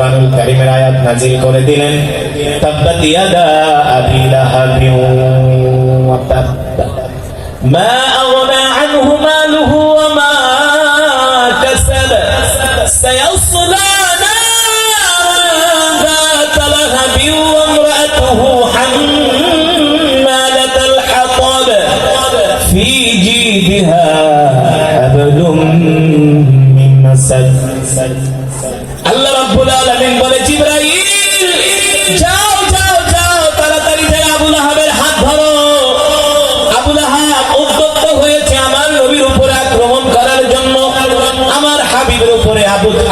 কুরআনুল কারীমের আয়াত নাযিল করে দিলেন, তাব্বাত ইয়াদা আবি লাহাবিন ওয়া তাব মা আগনা আনহু মালুহু ওয়া মা কাসাব সায়াসলা নারান যাতা লাহাবিন ওয়া ইমরাতুহু হাম্মালাতাল হাতাব ফি জিদিহা হাবলুম মিন মাসাদ। আল্লাহ রাব্বুল আলামিন বলে, জিবরাইল যাও যাও যাও, তাড়াতাড়ি যাও আবু লাহাবের হাত ধরো। আবু লাহাব উদ্যত হয়েছে আমার নবীর উপরে আক্রমণ করার জন্য, আমার হাবিবের উপরে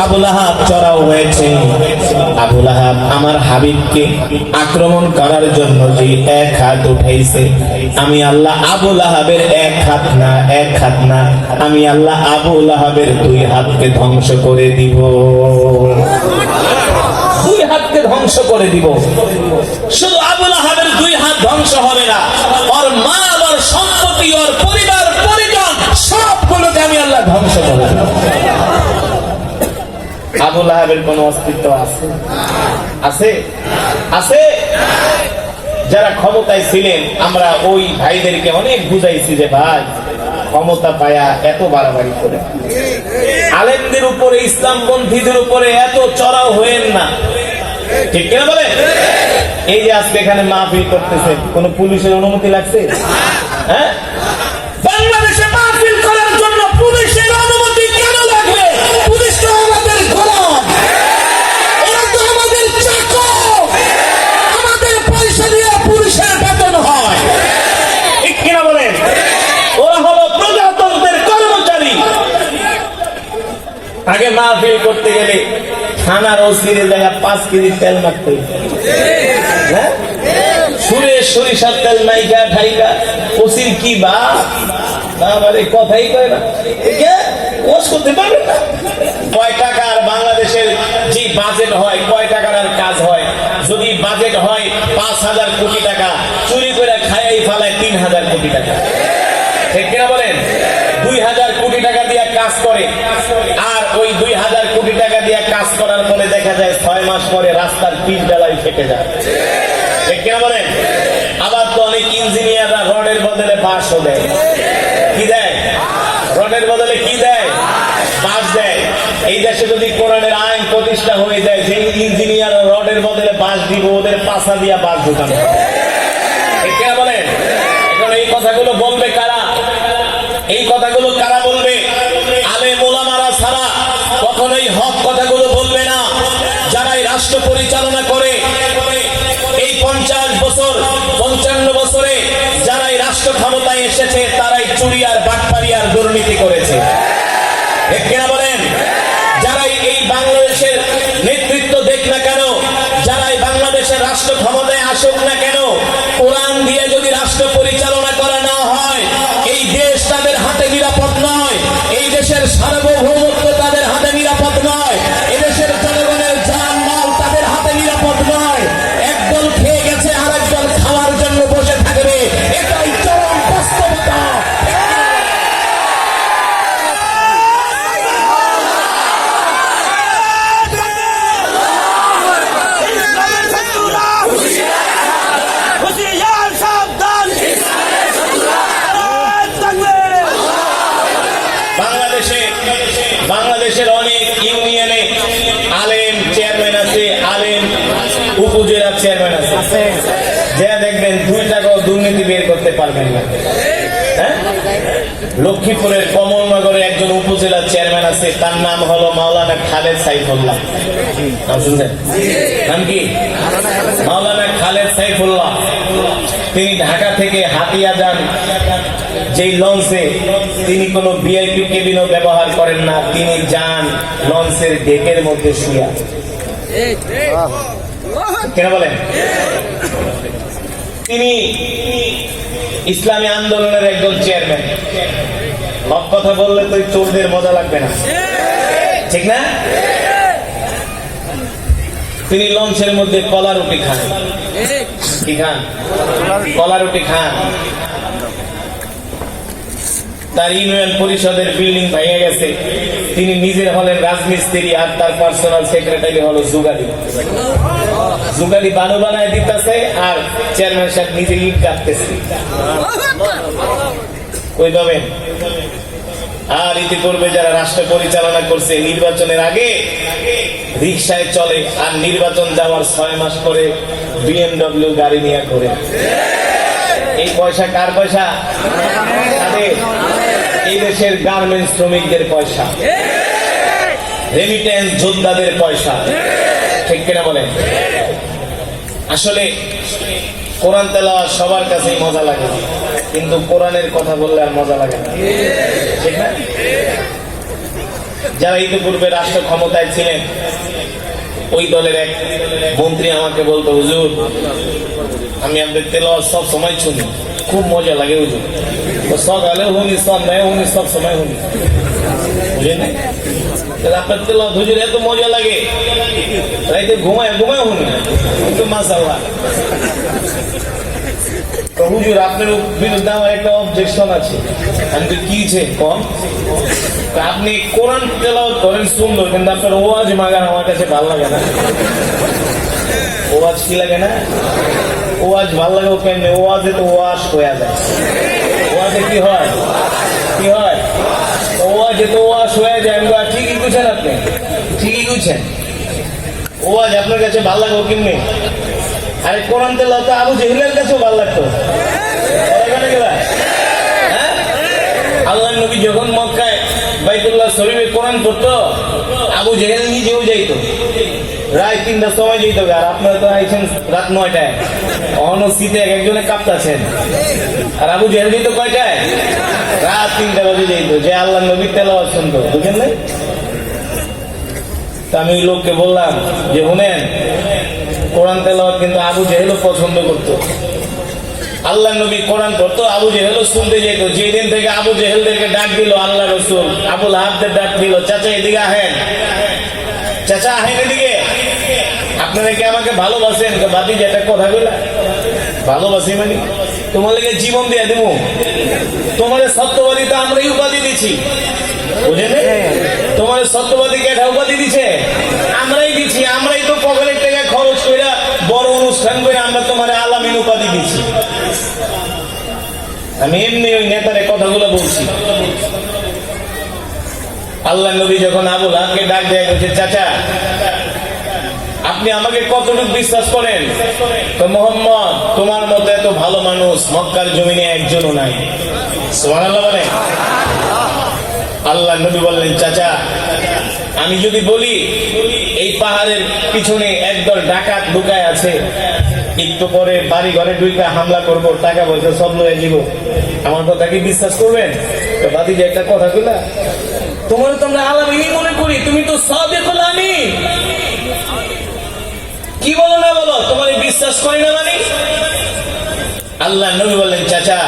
আবু লাহাব চড়াও হয়েছে। আবু লাহাব আমার হাবিবকে আক্রমণ করার জন্য যে এক হাত উঠাইছে, আমি আল্লাহ আবু লাহাবের এক হাত না, আমি আল্লাহ আবু লাহাবের দুই হাতকে ধ্বংস করে দিব। দুই হাতকে ধ্বংস করে দিব। শুধু আবু লাহাবের দুই হাত ধ্বংস হবে না, ওর মাল, ওর সম্পত্তি, ওর পরিবার পরিজন সবগুলোকে আমি আল্লাহ ধ্বংস করে দেব। আবু লাহাবের কোন অস্তিত্ব আছে? আছে আছে। যারা ক্ষমতায় ছিলেন, আমরা ওই ভাইদেরকে অনেক বুঝাইছি যে ভাই, ক্ষমতা পায়া এত বাড়াবাড়ি করে আলেমদের উপরে, ইসলামপন্থীদের উপরে এত চড়াও হয়েন না, ঠিক কিনা বলেন? এই যে আজকে এখানে মাহফিল করতেছে, কোন পুলিশের অনুমতি লাগছে? হ্যাঁ, বাংলাদেশে মাহফিল করার জন্য পুলিশের অনুমতি কেন লাগবে? পুলিশ তো আমাদের গোলাম, ওরা তো আমাদের চাকর, আমাদের পয়সা দিয়ে পুলিশের বেতন হয়, ঠিক কিনা বলেন? ওরা হলো প্রজাতন্ত্রের কর্মচারী। আগে মাহফিল করতে গেলে থানার ওসিরে জায়গা 5 কেজি তেল মারতে, হ্যাঁ, সুরে সরিষার তেল মাইকা ঠাইকা, ওসির কি বাবারে কথাই কয় না, ওস করতে পারবেন না। কয় টাকার বাংলাদেশের যে বাজেট হয়, কয় টাকার আর কাজ হয়? যদি বাজেট হয় 5,000 কোটি টাকা, চুরি করে খায়াই ফেলায় 3,000 কোটি টাকা, ঠিক কিনা বলেন? 2,000 কোটি টাকা দিয়ে কাজ করে, আর ওই 2,000 কোটি টাকা দিয়ে কাজ করার পরে দেখা যায় 6 মাস পরে রাস্তার পিচ বেলায় ফেটে যায়, ঠিক কিনা বলেন? আবার তো অনেক ইঞ্জিনিয়াররা রডের বদলে বাঁশও দেয়। কি দেয়? রডের বদলে কি দেয়? বাঁশ দেয়। এই দেশে যদি কোরআনের আইন প্রতিষ্ঠা হয়ে যায়, যে ইঞ্জিনিয়ার রডের বদলে বাঁশ দিব, ওদের পাছা দিয়া বাঁশ ঢুকানো, ঠিক কিনা বলেন? এখন এই কথাগুলো বলবে কারা? এই কথাগুলো কারা বলবে? আলেম ওলামারা ছাড়া কখনোই হক কথাগুলো বলবে না। যারাই রাষ্ট্র পরিচালনা করে এই 50 বছর 55 বছরে যারাই রাষ্ট্র ক্ষমতায় এসেছে, তারাই চুরি আর বাটপারি আর দুর্নীতি করেছে, ঠিক কিনা বলেন? যারাই এই বাংলাদেশের নেতৃত্ব দেখ না কেন, যারাই বাংলাদেশের রাষ্ট্র ক্ষমতায় আসুক না কেন, কোরআন দিয়ে যদি রাষ্ট্র পরিচালনা করা না হয়, এই দেশ তাদের হাতে নিরাপদ নয়, এই দেশের সার্বভৌমত্ব তাদের হাতে নিরাপদ নয়, এদেশের জনগণের জান মাল তাদের হাতে নিরাপদ নয়। একদল খেয়ে গেছে, আর একদল খাওয়ার জন্য বসে থাকবে, এটাই চরম বাস্তবতা। বাংলাদেশের অনেক ইউনিয়নে আলেম চেয়ারম্যান আছে, আলেম উপজেলা চেয়ারম্যান আছে, যা দেখবেন 2 টাকাও দুর্নীতি বের করতে পারবেন না। হ্যাঁ, লক্ষ্মীপুরের কমলনগরে একজন উপজেলা চেয়ারম্যান আছে, তার নাম হলো মাওলানা খালেদ সাইফুল্লাহ। নাম শুনছেন? নাম কি? মাওলানা খালেদ সাইফুল্লাহ। তিনি ঢাকা থেকে হাতিয়া যান যেই লঞ্চে, তিনি কোনো ভিআইপি কেবিনও ব্যবহার করেন না, তিনি যান লঞ্চের ডেকের মধ্যে শুয়া। কেন বলেন? তিনি ইসলামী আন্দোলনের একজন চেয়ারম্যান। হক কথা বললে তো চোরদের মজা লাগবে না, ঠিক না? তিনি লঞ্চের মধ্যে কলা রুটি খান। কি খান? কলা রুটি খান। তার ইউনিয়ন পরিষদের বিল্ডিং ভেঙে গেছে, তিনি নিজে হলেন রাজমিস্ত্রি আর তার পার্সোনাল সেক্রেটারি হলো যুগালি। যুগালি বালু বানায় দিতেছে আর চেয়ারম্যান সাহেব নিজে ইট কাটতেছে। কই পাবেন? আর ইতিপূর্বে যারা রাষ্ট্র পরিচালনা করছে নির্বাচনের আগে রিক্সায় চলে আর নির্বাচন যাওয়ার 6 মাস পরে BMW গাড়ি নিয়ে করে। এই পয়সা কার পয়সা? এই দেশের গার্মেন্টস শ্রমিকদের পয়সা, রেমিটেন্স যোদ্ধাদের পয়সা। ঠিক কিনা বলেন? আসলে কোরআন তেলাওয়াত সবার কাছেই মজা লাগে, কিন্তু কোরআনের কথা বললে আর মজা লাগে না, ঠিক না? যারা ইতিপূর্বে রাষ্ট্র ক্ষমতায় ছিলেন, ওই দলের এক মন্ত্রী আমাকে বলতো, হুজুর আমি আপনাদের তেলাওয়াত সব সময় শুনি, খুব মজা লাগে হুজুর। সকালে শুনি, সব নাই শুনি, সব সময় শুনি, বুঝলেন? আপনার তেলাওয়াত হুজুর এত মজা লাগে, রাইতে ঘুমায় ঘুমায় শুনি, কিন্তু মাশাআল্লাহ। তো হুজুর আপনার বিরুদ্ধে আমার একটা অবজেকশন আছে। আমি তো কি কম, আপনি কোরআন তেলাওয়াত করেন সুন্দর, কিন্তু আপনার ওয়াজ মাগার আমার কাছে ভালো লাগে না। ওয়াজ কি লাগে না? ওয়াজ ভালো লাগে কেমনে? ওয়াজে তো ওয়াশ হয়ে যায়। ওয়াজে কি হয়? কি হয়? ওয়াজে তো ওয়াশ হয়ে যায়। ঠিকই বুঝছেন আপনি, ঠিকই বুঝছেন। ওয়াজ আপনার কাছে ভালো লাগবে কেমনে? আরে কোরআন তেলাওয়াত আবু জেহেলের কাছেও ভালো লাগতো। আল্লাহ নবী যখন মক্কায় বাইতুল্লাহ শরীফে কোরআন পড়তো, আবু জেহেল নিজেও যাইতো, রাত 3টার সময় যেতে হবে। আর আপনারা তো আইছেন রাত 9টায়, অন্য শীতে একজনে কাঁপতাছেন। আর আবু জেহেল যেত কয়টায়? রাত 3টা বাজে যেত, যে আল্লাহ নবীর তেলাওয়াত শুনতো, বুঝলেন না? তা আমি ওই লোককে বললাম যে শুনেন, কোরআন তেলাওয়াত কিন্তু আবু জেহেলও পছন্দ করতো। আল্লাহ নবী কোরআন পড়তো, আবু জেহেলও শুনতে যেত। যেদিন থেকে আবু জেহেলদেরকে ডাক দিল আল্লাহ রসুল, আবুল আহাবদের ডাক দিল, চাচা এদিকে আহেন, চাচা আহেন এদিকে, আপনারা কি আমাকে ভালোবাসেন? বাদি যেটা কথা বলে ভালোবাসি মানে তোমার লেগে জীবন দিয়ে দেব, তোমার সত্যবাদী তো আমরাই উপাধি দিচ্ছি, বুঝলেন? তোমার সত্যবাদী কে উপাধি দিচ্ছে? আমরাই দিচ্ছি। আমরাই তো পকেটের টাকা খরচ করে বড় অনুষ্ঠান করে আমরা তোমার আলামিন উপাধি দিচ্ছি। আমি এমনি ওই নেতারে কথাগুলো বলছি। আল্লাহ নবী যখন আবুল আহাবকে ডাক দেয়া গেছে, চাচা আপনি আমাকে কতটুকু বিশ্বাস করেন? তো মোহাম্মদ তোমার মতো এত ভালো মানুষ মক্কার জমিনে একজনও নাই। সুবহানাল্লাহ বলে। আল্লাহ নবী বললেন, চাচা আমি যদি বলি এই পাহাড়ের পিছনে একদল ডাকাত লুকায় আছে, একটু পরে বাড়ি ঘরে ঢুকে হামলা করব, টাকা পয়সা সব লয়ে দিব, আমার কথা কি বিশ্বাস করবেন? তো বাদি যে একটা কথা কইলা, তোমার তো আমরা আলামিনই মনে করি, তুমি তো সাদিকুল আমিন। কি বলো না বলো, তোমার বিশ্বাস করি না মানে? আল্লাহ নবী বললেন, চাচা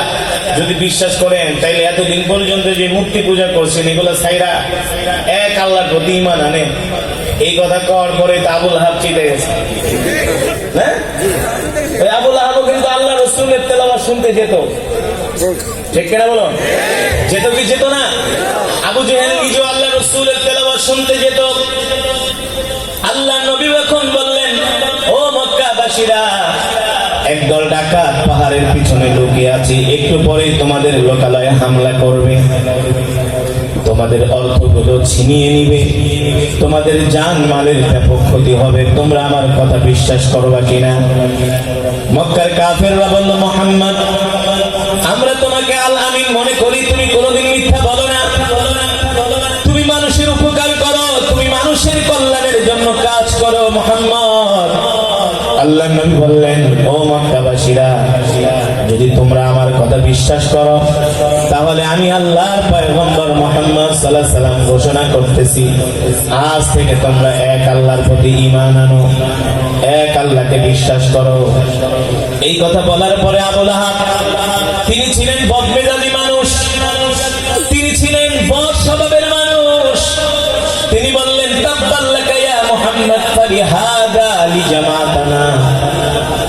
যদি বিশ্বাস করেন তাইলে এতদিন পর্যন্ত যে মূর্তি পূজা করছেন এগুলো ছাইরা এক আল্লাহর প্রতি ঈমান আনেন। এই কথা কওয়ার পরে আবুল আহাব চিতে গেছে। হ্যাঁ, ওই আবুল আহাবও কিন্তু আল্লাহ রাসূলের তেলাওয়াত শুনতে যেত, ঠিক কিনা বলো? যেত কি যেত না? আবু জেহেল নিজেও আল্লাহ রাসূলের তেলাওয়াত শুনতে যেত। আল্লাহ নবী এখন বললেন, ও মক্কাবাসীরা, একদল ডাকাত পাহাড়ের পিছনে লুকিয়ে আছে, একটু পরেই তোমাদের লোকালয়ে হামলা করবে, তোমাদের অর্থগুলো ছিনিয়ে নিবে, তোমাদের জান মালের ব্যাপক ক্ষতি হবে। তোমরা আমার কথা বিশ্বাস করবা কিনা? মক্কার কাফেররা বলল, মুহাম্মদ আমরা তোমাকে আল আমিন মনে করি, তুমি কোনোদিন মিথ্যা বলো না, তুমি মানুষের উপকার করো, তুমি মানুষের কল্যাণের জন্য কাজ করো মুহাম্মদ। আল্লাহ নবী বললেন, ও মক্কাবাসীরা, যদি তোমরা আমার কথা বিশ্বাস করো তাহলে আমি আল্লাহর পয়গম্বর মুহাম্মদ সাল্লাল্লাহু আলাইহি সাল্লাম ঘোষণা করতেছি, আজ থেকে তোমরা এক আল্লাহর প্রতি ঈমান আনো, এক আল্লাহকে বিশ্বাস করো। এই কথা বলার পরে আবুল আহাব, তিনি ছিলেন বদমেজাজি মানুষ, তিনি ছিলেন বদ স্বভাবের মানুষ। তিনি বললেন, তাব্বাল্লাকা ইয়া মুহাম্মদ ফালিহাদা লিজামাতানা,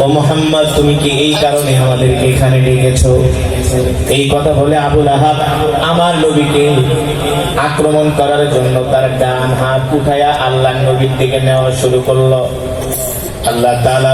ও মুহাম্মদ তুমি কি এই কারণে আমাদেরকে এখানে ডেকেছো? এই কথা বলে আবু লাহাব আমার নবীকে আক্রমণ করার জন্য তার ডান হাত উঠায়া আল্লাহর নবীর দিকে নেওয়া শুরু করলো। আল্লাহ তাআলা